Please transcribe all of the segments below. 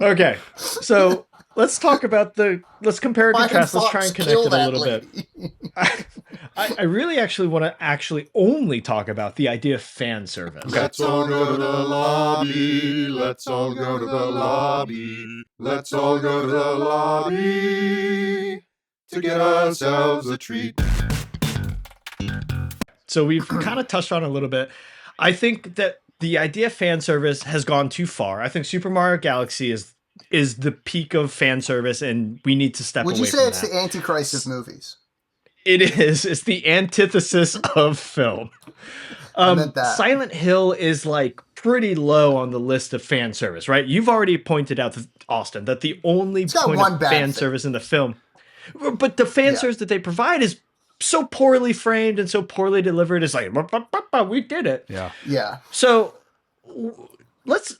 Okay, so let's compare and Flying contrast. Let's try Fox, and connect kill it a that little bit. lady. I really actually want to actually only talk about the idea of fan service. Let's all go to the lobby. Let's all go to the lobby. Let's all go to the lobby to get ourselves a treat. So we've kind of touched on it a little bit. I think that the idea of fan service has gone too far. I think Super Mario Galaxy is the peak of fan service, and we need to step Would away you from say it's that. the Antichrist of movies? It is. It's the antithesis of film. I meant that. Silent Hill is like pretty low on the list of fan service, right? You've already pointed out, Austin, that the only got point one of bad fan thing. service in the film, but the fan service that they provide is so poorly framed and so poorly delivered. It's like, we did it. Yeah. Yeah. So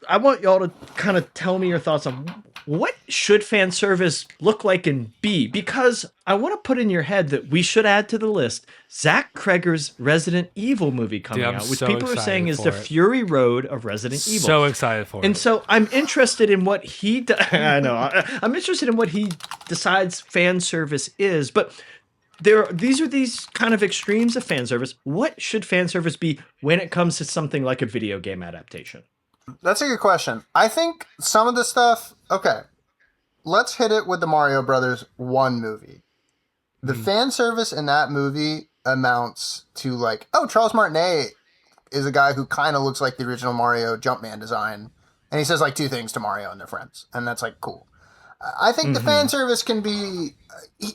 I want y'all to kind of tell me your thoughts on what should fan service look like and be, because I want to put in your head that we should add to the list Zach Kreger's Resident Evil movie coming out, which so people are saying is the excited for it. Fury Road of Resident Evil. So excited for And it. so I'm interested in what he I know. I'm interested in what he decides fan service is, but these are these kind of extremes of fan service. What should fan service be when it comes to something like a video game adaptation? That's a good question. I think some of the stuff. Okay, let's hit it with the Mario Brothers 1 movie. The fan service in that movie amounts to like, oh, Charles Martinet is a guy who kind of looks like the original Mario Jumpman design, and he says like 2 things to Mario and their friends, and that's like cool. I think the fan service can be.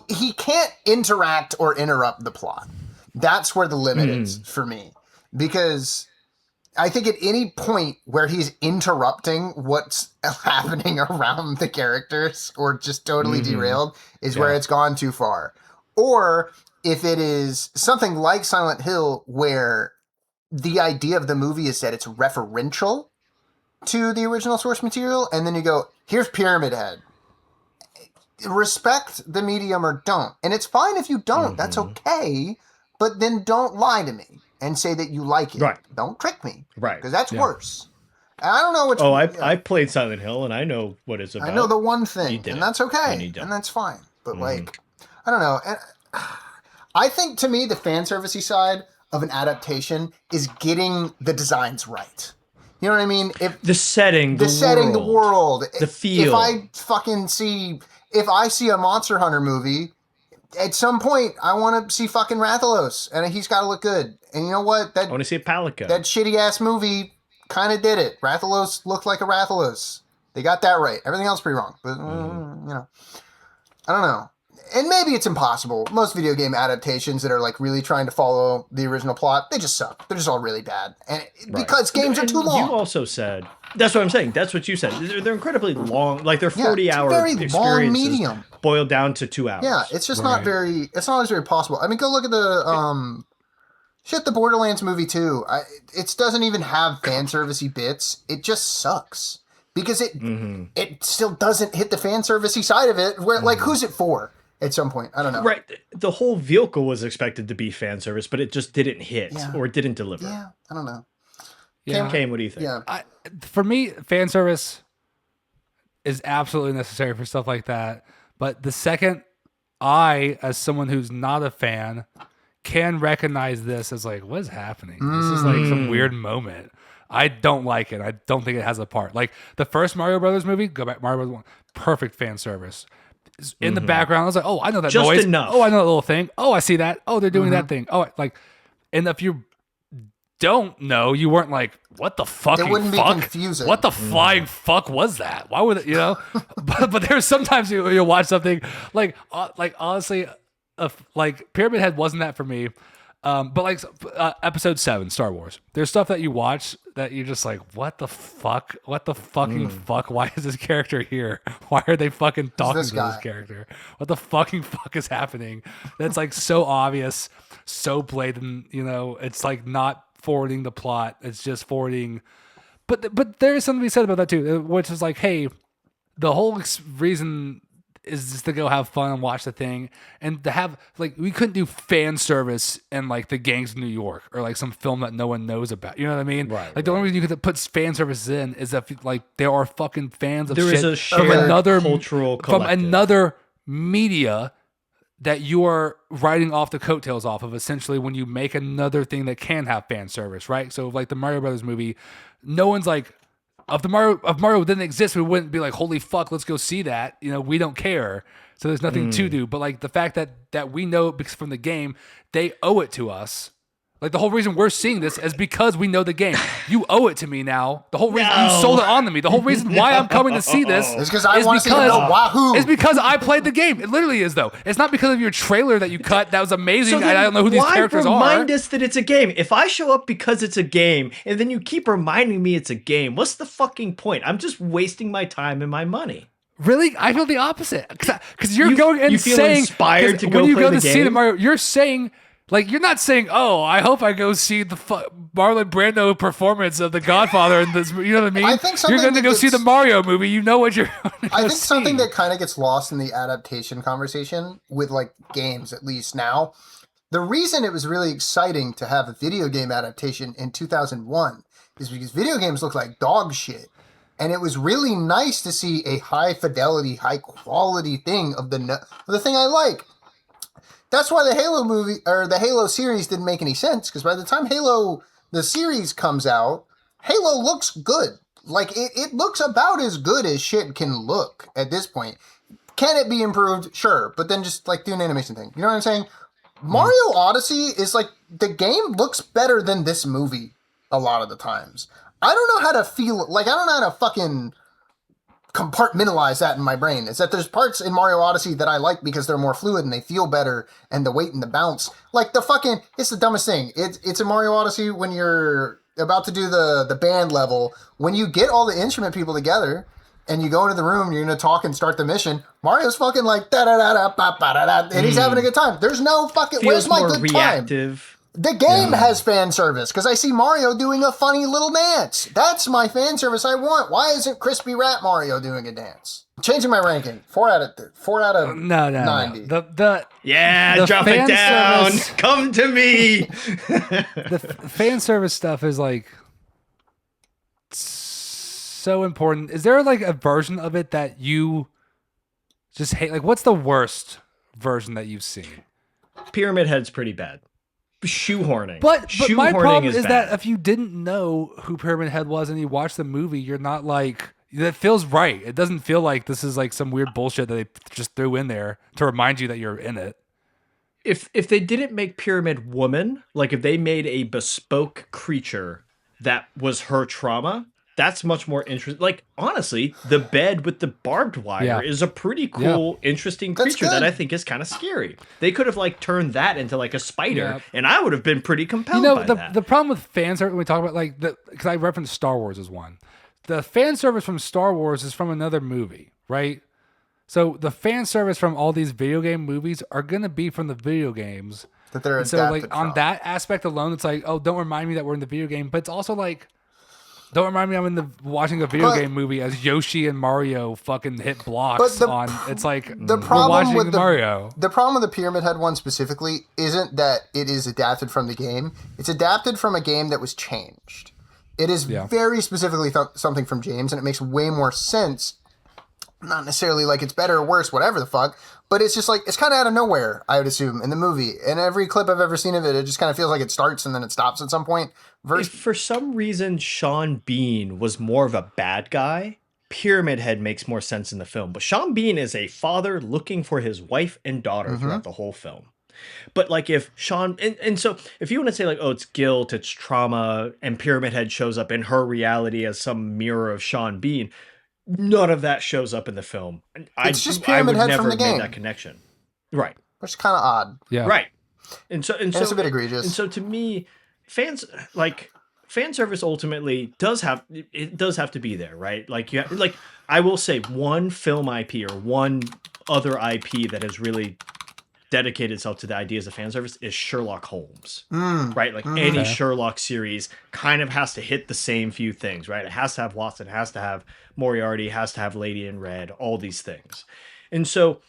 He can't interact or interrupt the plot. That's where the limit is for me, because I think at any point where he's interrupting what's happening around the characters or just totally derailed is where it's gone too far. Or if it is something like Silent Hill, where the idea of the movie is that it's referential to the original source material, and then you go, here's Pyramid Head. Respect the medium or don't. And it's fine if you don't. That's okay. But then don't lie to me and say that you like it. Right. Don't trick me. Right. Because that's worse. And I don't know which. I played Silent Hill and I know what it's about. I know the one thing, and that's okay. And And that's fine. But like, I don't know. And I think to me, the fan servicey side of an adaptation is getting the designs right. You know what I mean? If the setting, the world, the feel. If I see a Monster Hunter movie, at some point I want to see fucking Rathalos, and he's got to look good. And you know what? I want to see a Palico. That shitty ass movie kind of did it. Rathalos looked like a Rathalos. They got that right. Everything else pretty wrong. But you know, I don't know. And maybe it's impossible. Most video game adaptations that are like really trying to follow the original plot, they just suck. They're just all really bad. And because games are too long. You also said, that's what I'm saying. That's what you said. They're incredibly long. Like they're 40-hour very experiences long medium. boiled down to 2 hours. Yeah, it's just not always very possible. I mean, go look at the the Borderlands movie too. It doesn't even have fan servicey bits. It just sucks. Because it still doesn't hit the fan servicey side of it. Where like who's it for? At some point, I don't know. Right, the whole vehicle was expected to be fan service, but it just didn't hit or it didn't deliver. Yeah, I don't know. Kane, what do you think? Yeah, For me, fan service is absolutely necessary for stuff like that. But the second I, as someone who's not a fan, can recognize this as like, what is happening? This is like some weird moment. I don't like it. I don't think it has a part. Like the first Mario Brothers movie, go back, Mario Brothers 1, perfect fan service. In the background, I was like, oh, I know that Just noise. enough. Oh, I know that little thing. Oh, I see that. Oh, they're doing that thing. Oh, like, and if you don't know, you weren't like, what the fucking it wouldn't fuck? be confusing. What the flying fuck was that? Why would it, you know? but there's sometimes you'll watch something like honestly, like Pyramid Head wasn't that for me. But like episode 7, Star Wars, there's stuff that you watch that you're just like, what the fuck? What the fucking fuck? Why is this character here? Why are they fucking talking to this character? What the fucking fuck is happening? That's like so obvious, so blatant, you know, it's like not forwarding the plot. It's just forwarding. But there is something to be said about that too, which is like, hey, the whole reason is just to go have fun and watch the thing, and to have like we couldn't do fan service in like the Gangs of New York or like some film that no one knows about. You know what I mean? Right, Like the only reason you could put fan services in is if like there are fucking fans of There is shit a shared from another cultural from collective. another media that you are riding off the coattails off of, essentially, when you make another thing that can have fan service, right? So like the Mario Brothers movie, no one's like, if Mario didn't exist, we wouldn't be like, holy fuck, let's go see that. You know, we don't care. So there's nothing to do. But like the fact that we know because from the game, they owe it to us. Like the whole reason we're seeing this is because we know the game. You owe it to me now. The whole reason you sold it on to me. The whole reason why I'm coming to see this It's because I want to see the Wahoo. It's because I played the game. It literally is though. It's not because of your trailer that you cut. That was amazing. So I don't know who these characters why remind are. us that it's a game? If I show up because it's a game, and then you keep reminding me it's a game, what's the fucking point? I'm just wasting my time and my money. Really? I feel the opposite. Because you're going and you feel saying inspired to go when you play go the to see the game? Mario, you're saying. Like, you're not saying, oh, I hope I go see the Marlon Brando performance of The Godfather in this. You know what I mean? I think you're going to go see the Mario movie. You know what you're going to I go think see. something that kind of gets lost in the adaptation conversation with like games, at least now, the reason it was really exciting to have a video game adaptation in 2001 is because video games look like dog shit. And it was really nice to see a high fidelity, high quality thing of the thing I like. That's why the Halo movie or the Halo series didn't make any sense, because by the time Halo the series comes out, Halo looks good. Like it looks about as good as shit can look at this point. Can it be improved? Sure, but then just like do an animation thing. You know what I'm saying? Mario Odyssey is like the game looks better than this movie a lot of the times. I don't know how to feel like I don't know how to fucking compartmentalize that in my brain. Is that there's parts in Mario Odyssey that I like because they're more fluid and they feel better and the weight and the bounce. Like the fucking, it's the dumbest thing. It's in Mario Odyssey when you're about to do the band level, when you get all the instrument people together and you go into the room, you're going to talk and start the mission, Mario's fucking like da-da-da-da-ba-ba-da-da, and he's having a good time. There's no fucking, Feels where's my more good reactive. time? The game has fan service because I see Mario doing a funny little dance. That's my fan service I want. Why isn't Crispy Rat Mario doing a dance? Changing my ranking. 4 out of No. 90. Yeah, the drop it fan down. service- Come to me. The fan service stuff is like so important. Is there like a version of it that you just hate? Like, what's the worst version that you've seen? Pyramid Head's pretty bad. Shoehorning. But my problem is bad. that if you didn't know who Pyramid Head was and you watched the movie, you're not like, that feels right. It doesn't feel like this is like some weird bullshit that they just threw in there to remind you that you're in it. If they didn't make Pyramid Woman, like if they made a bespoke creature that was her trauma, that's much more interesting. Like, honestly, the bed with the barbed wire is a pretty cool, interesting That's creature that good. I think is kind of scary. They could have like turned that into like a spider, and I would have been pretty compelled You know, by that. the problem with fan service when we talk about like because I referenced Star Wars as one. The fan service from Star Wars is from another movie, right? So the fan service from all these video game movies are gonna be from the video games. That they're And so adapted like on from. that aspect alone, it's like, oh, don't remind me that we're in the video game. But it's also like, don't remind me I'm in the watching a video But- game movie as Yoshi and Mario fucking hit blocks But on. It's like The we're problem watching with Mario. the problem with the Pyramid Head one specifically isn't that it is adapted from the game. It's adapted from a game that was changed. It is very specifically something from James, and it makes way more sense. Not necessarily like it's better or worse, whatever the fuck, but it's just like it's kind of out of nowhere, I would assume, in the movie. And every clip I've ever seen of it, it just kind of feels like it starts and then it stops at some point. If for some reason Sean Bean was more of a bad guy, Pyramid Head makes more sense in the film. But Sean Bean is a father looking for his wife and daughter throughout the whole film. But like if Sean and so if you want to say like, oh, it's guilt, it's trauma, and Pyramid Head shows up in her reality as some mirror of Sean Bean, none of that shows up in the film. It's just Pyramid I would Head from never the have game. made that connection. Right. which is kind of odd. Yeah. Right. And so it's a bit egregious. And so to me, fan service ultimately does have to be there, right? Like I will say one film IP or one other IP that has really dedicated itself to the ideas of fan service is Sherlock Holmes, right? Like any Sherlock series kind of has to hit the same few things, right? It has to have Watson, it has to have Moriarty, it has to have Lady in Red, all these things. And so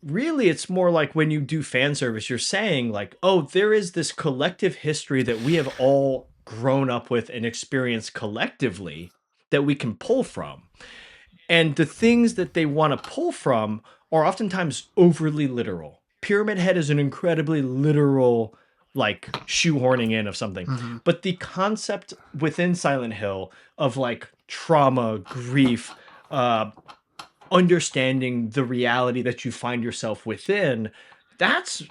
really it's more like when you do fan service, you're saying like, oh, there is this collective history that we have all grown up with and experienced collectively that we can pull from. And the things that they want to pull from are oftentimes overly literal. Pyramid Head is an incredibly literal, like shoehorning in of something. Mm-hmm. But the concept within Silent Hill of like trauma, grief, understanding the reality that you find yourself within, that's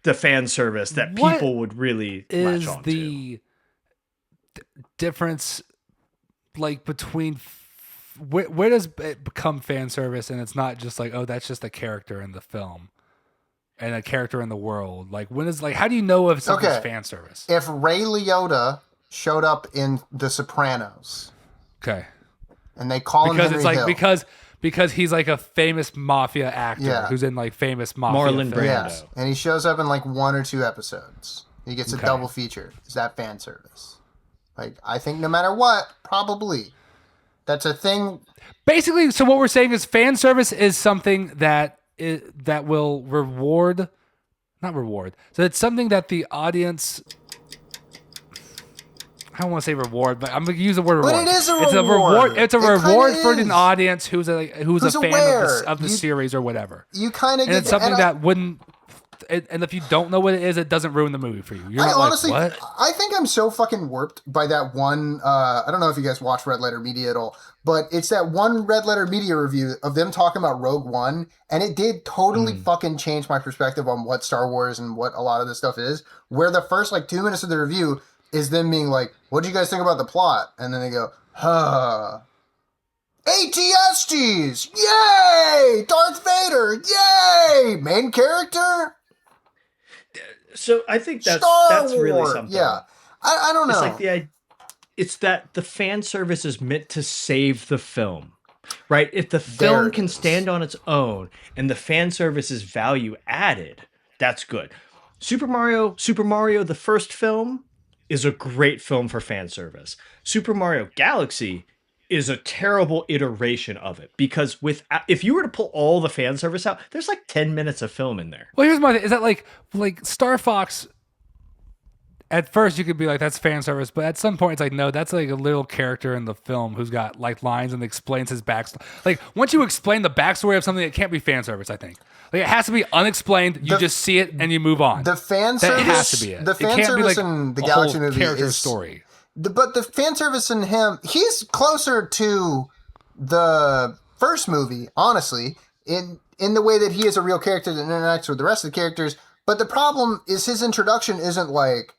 the fan service that What people would really latch is on to. the difference like between where does it become fan service and it's not just like, oh, that's just a character in the film and a character in the world? Like, when is, like, how do you know if something's Okay. fan service? If Ray Liotta showed up in The Sopranos Okay. and they call him Because Henry it's like Hill, because he's like a famous mafia actor Yeah. who's in like famous mafia Marlon films. Brando. yes, and he shows up in like 1 or 2 episodes. He gets a Okay. double feature. Is that fan service? Like, I think no matter what, probably. That's a thing. Basically, so what we're saying is fan service is something that will reward, not reward. So it's something that the audience, I don't want to say reward, but I'm going to use the word reward. But it is a It's reward. It's a It kinda reward for is. an audience who's a fan aware. of the You- series or whatever. You kind of And get it's something and that wouldn't. And if you don't know what it is, it doesn't ruin the movie for you. You're I not honestly, like, what? I think I'm so fucking warped by that one. I don't know if you guys watch Red Letter Media at all, but it's that one Red Letter Media review of them talking about Rogue One, and it did totally fucking change my perspective on what Star Wars and what a lot of this stuff is. Where the first like 2 minutes of the review is them being like, "What do you guys think about the plot?" And then they go, "Huh." ATSTs! Yay! Darth Vader! Yay! Main character? So I think that's Star really Wars. something. Yeah. I don't know. It's like it's that the fan service is meant to save the film, right? If the film it can is. stand on its own and the fan service is value added, that's good. Super Mario, the first film, is a great film for fan service. Super Mario Galaxy is a terrible iteration of it because if you were to pull all the fan service out, there's like 10 minutes of film in there. Well, here's my thing. Is that like Star Fox? At first, you could be like, that's fan service, but at some point, it's like, no, that's like a little character in the film who's got like lines and explains his backstory. Like, once you explain the backstory of something, it can't be fan service. I think like it has to be unexplained. You just see it and you move on. The fan That service has to be it. The It fan can't be service like in the a Galaxy whole movie character is story. But the fan service in him, he's closer to the first movie, honestly, in the way that he is a real character that interacts with the rest of the characters. But the problem is his introduction isn't like,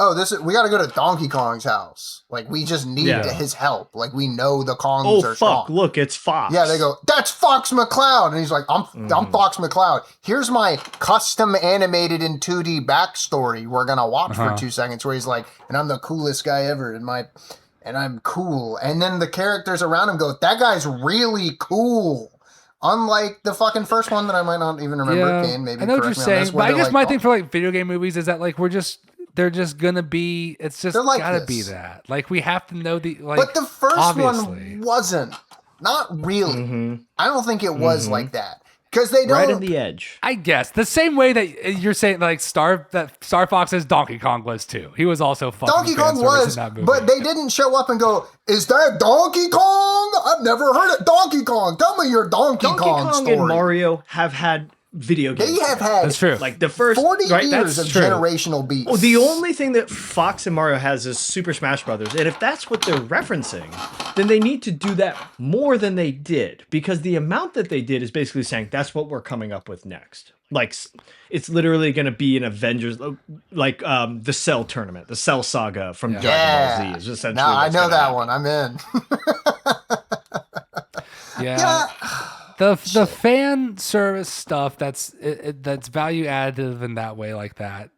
oh, we got to go to Donkey Kong's house. Like, we just need Yeah. his help. Like, we know the Kongs Oh, are fuck, strong. look, it's Fox. Yeah, they go, that's Fox McCloud. And he's like, I'm Fox McCloud. Here's my custom animated in 2D backstory we're going to watch for 2 seconds, where he's like, and I'm the coolest guy ever, and I'm cool. And then the characters around him go, that guy's really cool. Unlike the fucking first one that I might not even remember. Kane, maybe I know what you're correct me on this, saying, where but I they're guess like, my thing for like video game movies is that like they're just gonna be. It's just They're like gotta be this. that. Like we have to know the like. But the first obviously. one wasn't. Not really. I don't think it was like that. Because they don't. Right on the edge. I guess the same way that you're saying like Star Fox's Donkey Kong was too. He was also fucking Donkey fan Kong service was, in that movie. but they didn't show up and go, is that Donkey Kong? I've never heard of Donkey Kong. Tell me your Donkey Kong story. and Mario have had video games. They have together. had That's true. Like the first 40 right, years that's of true. generational beef. Well, the only thing that Fox and Mario has is Super Smash Brothers, and if that's what they're referencing, then they need to do that more than they did, because the amount that they did is basically saying that's what we're coming up with next. Like it's literally going to be an Avengers, like the Cell tournament, the Cell saga from Dragon Ball Z is essentially. Now I what's know gonna that happen. one. I'm in. yeah. The fan service stuff that's value additive in that way like that.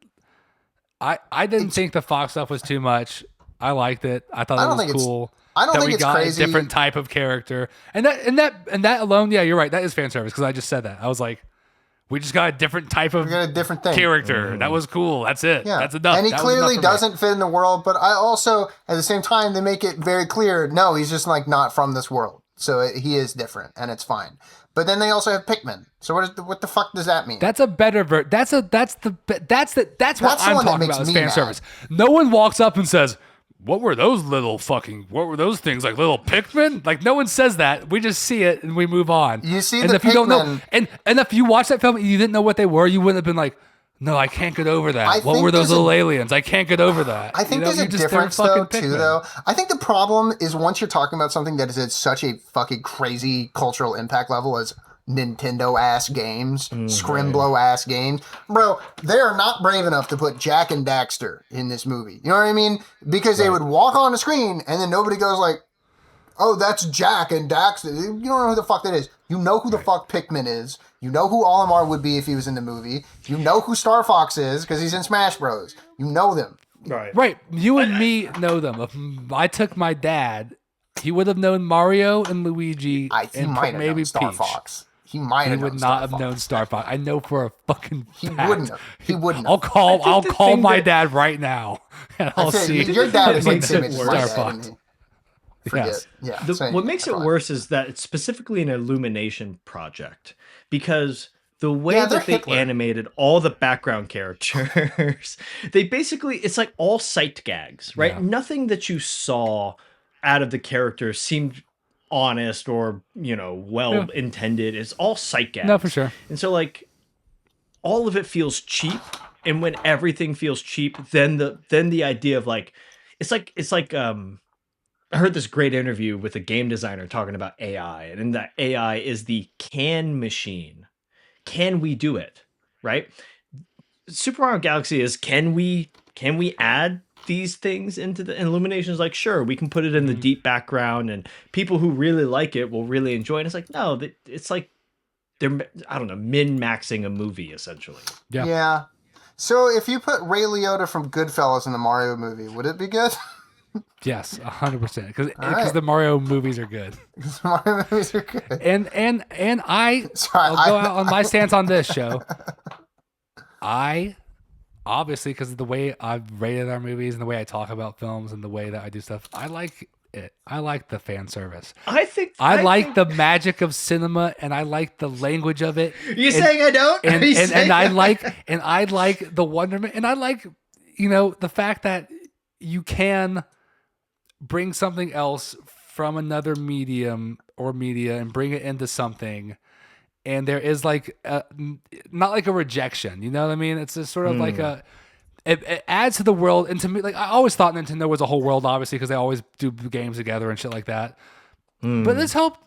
I didn't think the Fox stuff was too much. I liked it. I thought I it don't was think it's- cool. I don't that think we it's got crazy. a different type of character, and that alone, yeah, you're right. That is fan service because I just said that. I was like, we just got a different type of We got a different thing. character. That was cool. That's it. Yeah. That's enough. And he That was clearly enough for me. doesn't fit in the world, but I also, at the same time, they make it very clear, no, he's just like not from this world. So he is different, and it's fine. But then they also have Pikmin. So what the fuck does that mean? That's a better That's what the I'm one that talking makes about is me fan mad. service. No one walks up and says, what were those things, like little Pikmin? Like, no one says that. We just see it and we move on. You see and the if you don't know, Pikmin- and if you watch that film and you didn't know what they were, you wouldn't have been like, no, I can't get over that. What think were those there's little aliens? I can't get over that. I think You know, there's a you just- they're difference though, fucking too, Pikmin. though. I think the problem is once you're talking about something that is at such a fucking crazy cultural impact level as Nintendo-ass games, Scrimblow-ass games, bro, they are not brave enough to put Jack and Daxter in this movie. You know what I mean? Because they would walk on the screen and then nobody goes like, oh, that's Jack and Daxter. You don't know who the fuck that is. You know who the fuck Pikmin is. You know who Olimar would be if he was in the movie. You know who Star Fox is because he's in Smash Bros. You know them. Right. You and me know them. If I took my dad, he would have known Mario and Luigi He and might have maybe known Star Peach. Fox. He might He have would known not Star have Fox. known Star Fox. I know for a fucking He fact. wouldn't have. He wouldn't I'll have. call the call thing my that- dad right now, and I'll see. Your dad is like makes same it age as worse. my Star dad, isn't he? Forget. Yes. Yeah. same. What makes it Fine. worse is that it's specifically an illumination project because the way Yeah, they're that they Hitler. animated all the background characters, they basically, it's like all sight gags, right? Yeah. Nothing that you saw out of the characters seemed honest or, well intended. It's all sight gags. No, for sure. And so like all of it feels cheap. And when everything feels cheap, then the idea of like, it's like I heard this great interview with a game designer talking about AI, and in that AI is the can machine. Can we do it? Right? Super Mario Galaxy is can we add these things into the Illuminations? Like, sure, we can put it in the deep background, and people who really like it will really enjoy it. And it's like, no, it's like they're, I don't know, min-maxing a movie essentially. Yeah. Yeah. So if you put Ray Liotta from Goodfellas in the Mario movie, would it be good? Yes, 100%. Because right. the Mario movies are good. Mario movies are good. And Sorry, I'll go out on my stance on this show. I obviously, because of the way I've rated our movies and the way I talk about films and the way that I do stuff, I like it. I like the fan service. I think I like the magic of cinema, and I like the language of it. You saying I don't? And Are you and saying I like the wonderment, and I like the fact that you can bring something else from another medium or media and bring it into something, and there is like not like a rejection, you know what I mean? It's just sort of like it adds to the world. And to me, like, I always thought Nintendo was a whole world, obviously, because they always do games together and shit like that. But this helped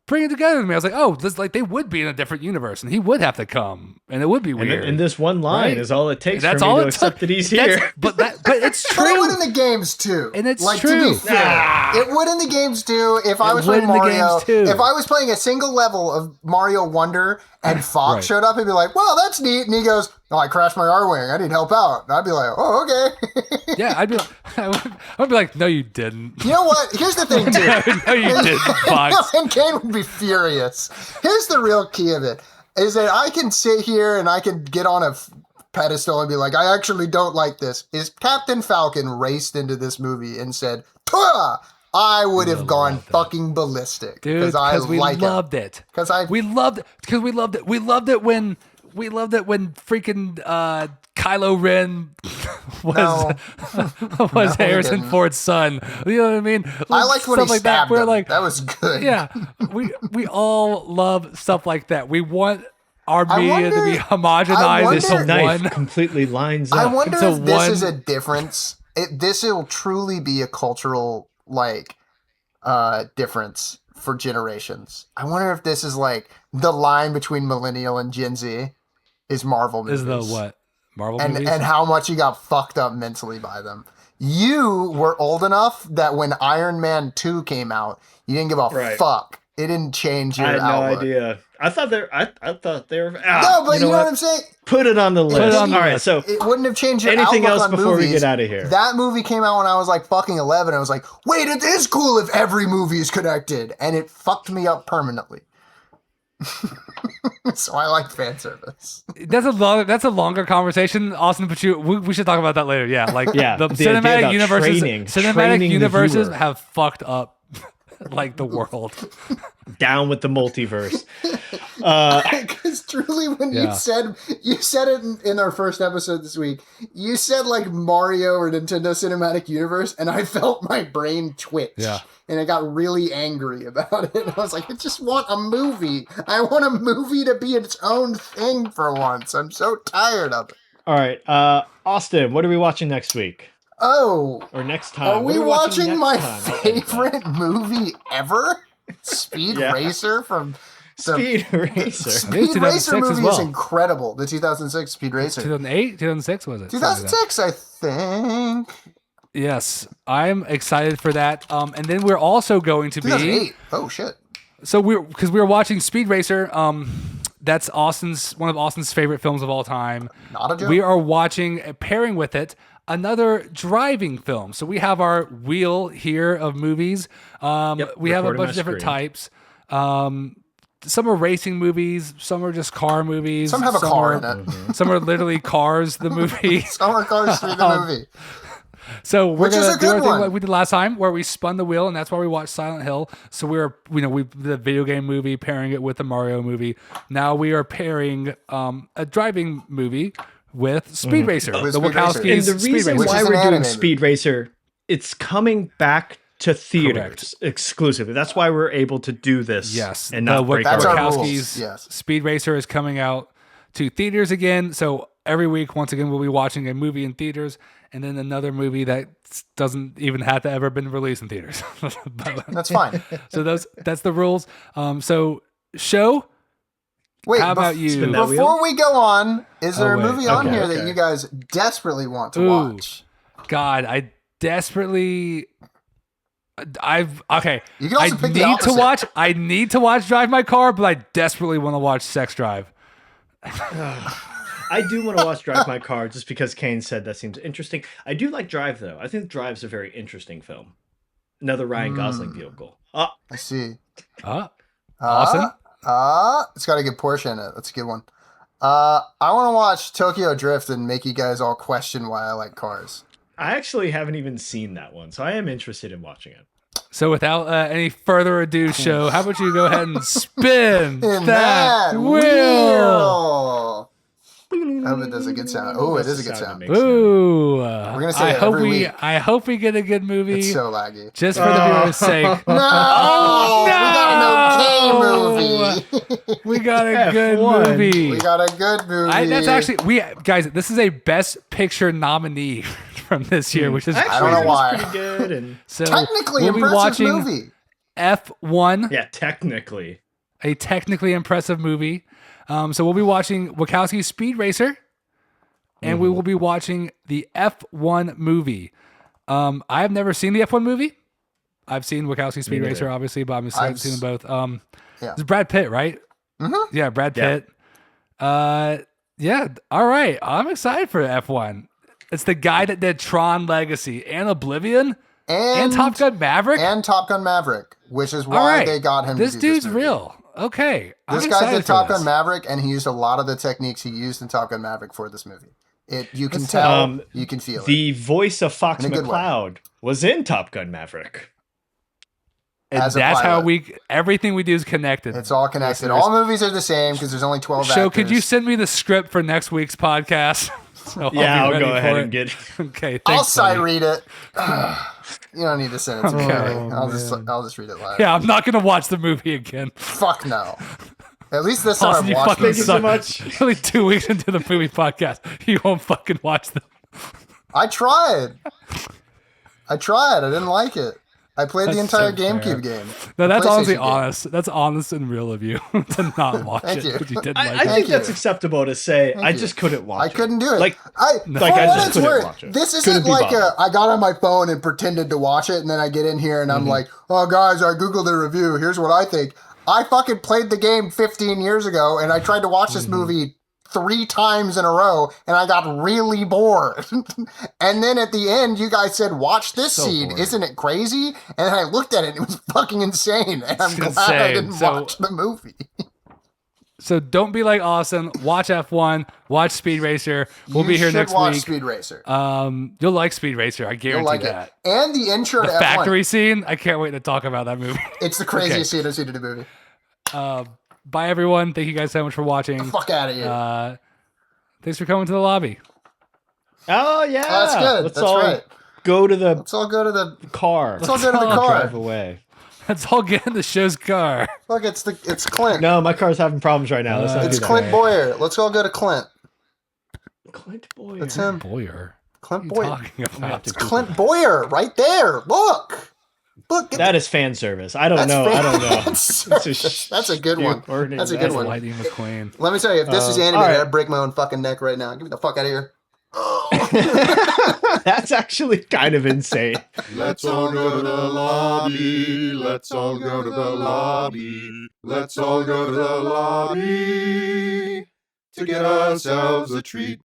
bring it together to me. I was like, oh, this, like, they would be in a different universe, and he would have to come, and it would be weird. And this one line Right? is all it takes That's for me all to it accept took. that he's That's- here. But it's But it true. would in the games too. And it's like, true. To be fair, it would in the games too. If I was would playing in the Mario, games, too. if I was playing a single level of Mario Wonder and Fox Right. showed up, he'd be like, "Well, that's neat," and he goes, "Oh, I crashed my R-wing. I need help out." And I'd be like, "Oh, okay." Yeah, I'd be like, no, you didn't. You know what? Here's the thing, too. No, you didn't, Fox. And Kane would be furious. Here's the real key of it, is that I can sit here and I can get on a pedestal and be like, I actually don't like this. Is Captain Falcon raced into this movie and said, "Pah!" I would have gone fucking ballistic. Dude, Because I because we like loved it. We loved it. We loved it when freaking Kylo Ren was we Harrison didn't. Ford's son. You know what I mean? I liked when he Stuff like that. stabbed We're him. like, That was good. yeah, we all love stuff like that. We want our media to be homogenized This into knife one. completely lines I up. wonder It's a if this is one- a difference. This will truly be a cultural difference for generations. I wonder if this is like the line between millennial and Gen Z is Marvel movies. Is the what? Marvel and movies? and how much you got fucked up mentally by them. You were old enough that when Iron Man 2 came out, you didn't give a Right. fuck. It didn't change your I had no outlook. idea. I thought they were. No, but you know what I'm saying? Put it on the list. on the All right, list. so It wouldn't have changed your anything outlook else on before we movies. get out of here? That movie came out when I was like fucking 11. I was like, wait, it is cool if every movie is connected. And it fucked me up permanently. So I like fan service. That's a longer conversation, Austin. But we should talk about that later. Yeah, like Yeah, the the idea cinematic about universes. training Cinematic the universes viewer. have fucked up like the world. Down with the multiverse. Because truly, when Yeah. you said it in our first episode this week, you said like Mario or Nintendo Cinematic Universe, and I felt my brain twitch. Yeah. And I got really angry about it. I was like, I just want a movie. I want a movie to be its own thing for once. I'm so tired of it. All right, Austin, what are we watching next week Oh, or next time? are What we watching next my time? favorite movie ever? Speed Yeah. Racer from the Speed Racer. Speed 2006 Racer as movie well. is incredible. The 2006 Speed Racer. 2008, 2006 was it? Something like that. 2006, I think. Yes, I'm excited for that. And then we're also going to be 2008. Oh shit. so we're watching Speed Racer. That's one of Austin's favorite films of all time. Not a joke. We are watching, pairing with it, another driving film. So we have our wheel here of movies. We have a recording bunch my of different screen. types. Some are racing movies. Some are just car movies. Some have a car are, in it. Some are literally Cars, the movie. Summer Cars 3, the movie. So we're Which is gonna a do our good thing one. like we did last time, where we spun the wheel, and that's why we watched Silent Hill. So we the video game movie, pairing it with the Mario movie. Now we are pairing a driving movie with Speed Racer, With the Speed Racer. Wachowskis. And the Speed reason Racer. Which why is an we're doing anime Speed Racer, it's coming back to theaters exclusively. That's why we're able to do this. Yes, and not break That's our our rules. Wachowskis' Yes. Speed Racer is coming out to theaters again. So every week, once again, we'll be watching a movie in theaters, and then another movie that doesn't even have to ever been released in theaters. That's fine. So that's the rules. So show. Wait, How about you? Spin that wheel? before we go on, is there Oh, a wait. movie on Okay, here okay. that you guys desperately want to Ooh. watch? God, I desperately. Okay. You can also I pick the need to opposite. watch. I need to watch Drive My Car, but I desperately want to watch Sex Drive. I do want to watch Drive My Car just because Kane said that seems interesting. I do like Drive though. I think Drive's a very interesting film. Another Ryan Gosling vehicle. I see. Awesome. It's got a good portion in it. That's a good one. I want to watch Tokyo Drift and make you guys all question why I like cars. I actually haven't even seen that one, so I am interested in watching it. So without any further ado, show, how about you go ahead and spin In that wheel? wheel. I hope it does a good sound. Oh, it That's is a the good sound sound. it makes. Ooh. We're gonna say I it hope every we. week. I hope we get a good movie. It's so laggy. Just for the viewers' sake. No! no! We got an okay movie. We got a good F1. movie. We got a good movie. That's actually guys. This is a Best Picture nominee from this year, which is Actually, don't know it was why. pretty good. And so technically we'll be impressive watching movie. F1, yeah, technically. a technically impressive movie. So we'll be watching Wachowski's Speed Racer, and we will be watching the F1 movie. I have never seen the F1 movie. I've seen Wachowski's Speed neither. Racer, obviously, but I haven't seen them both. Yeah. It's Brad Pitt, right? Mm-hmm. Yeah, Brad Yeah. Pitt. Yeah. All right. I'm excited for F1. It's the guy that did Tron Legacy and Oblivion and Top Gun Maverick. And Top Gun Maverick, which is All why right. they got him. This to do dude's this movie. real. Okay. This I'm guy excited did for Top this. Gun Maverick, and he used a lot of the techniques he used in Top Gun Maverick for this movie. You can Let's tell, you can feel it. The voice of Fox In a good way. McCloud was in Top Gun Maverick. And As a that's how pilot. everything we do is connected. It's all connected. Listeners. All movies are the same because there's only 12 Show, actors. could you send me the script for next week's podcast? So Yeah, be I'll ready go ahead for and it. get. Okay, I'll thanks, sight buddy. read it. You don't need to send it to me. Okay. I'll just read it live. Yeah, I'm not gonna watch the movie again. Fuck no. At least this time Austin, I've you watched fucking it. Thank you suck. so much. Only 2 weeks into the movie podcast, you won't fucking watch them. I tried. I didn't like it. I played the That's entire so GameCube fair. game. No, that's PlayStation honestly game. honest. That's honest and real of you to not watch Thank it you. because you didn't I like think it. that's you. acceptable to say. I you. just couldn't watch I it. couldn't do it. Like, I I for just what it's couldn't worth, watch it. this Couldn't isn't be like bothered. I got on my phone and pretended to watch it, and then I get in here and I'm like, oh guys, I googled the review. Here's what I think. I fucking played the game 15 years ago, and I tried to watch this movie 3 times in a row, and I got really bored. And then at the end, you guys said, watch this So scene. boring. Isn't it crazy? And then I looked at it, and it was fucking insane. And I'm It's glad I insane. didn't So- watch the movie. So don't be like Austin. Watch F1. Watch Speed Racer. We'll be here should next watch week. Speed Racer. You'll like Speed Racer. I guarantee You'll like that. it. And the intro The to F1. factory scene. I can't wait to talk about that movie. It's the craziest scene I've seen in a movie. Bye, everyone. Thank you guys so much for watching. Fuck out of here. Thanks for coming to the lobby. Oh yeah, That's good. Let's That's all right. go to the Let's all go to the car. Let's all go to the car. Drive away. Let's all get in the show's car. Look, it's Clint. No, my car's having problems right now. Let's not It's do that. Clint Boyer. Let's all go to Clint. Clint Boyer. That's him. Boyer. Clint What are Boyer. you talking about? It's Clint Boyer right there. Look. That is fan service. I don't know. That's a good one. That's a good one. Lightning McQueen. Let me tell you, if this was animated, all right. I'd break my own fucking neck right now. Get me the fuck out of here. That's actually kind of insane. Let's all go to the lobby. Let's all go to the lobby. Let's all go to the lobby to get ourselves a treat.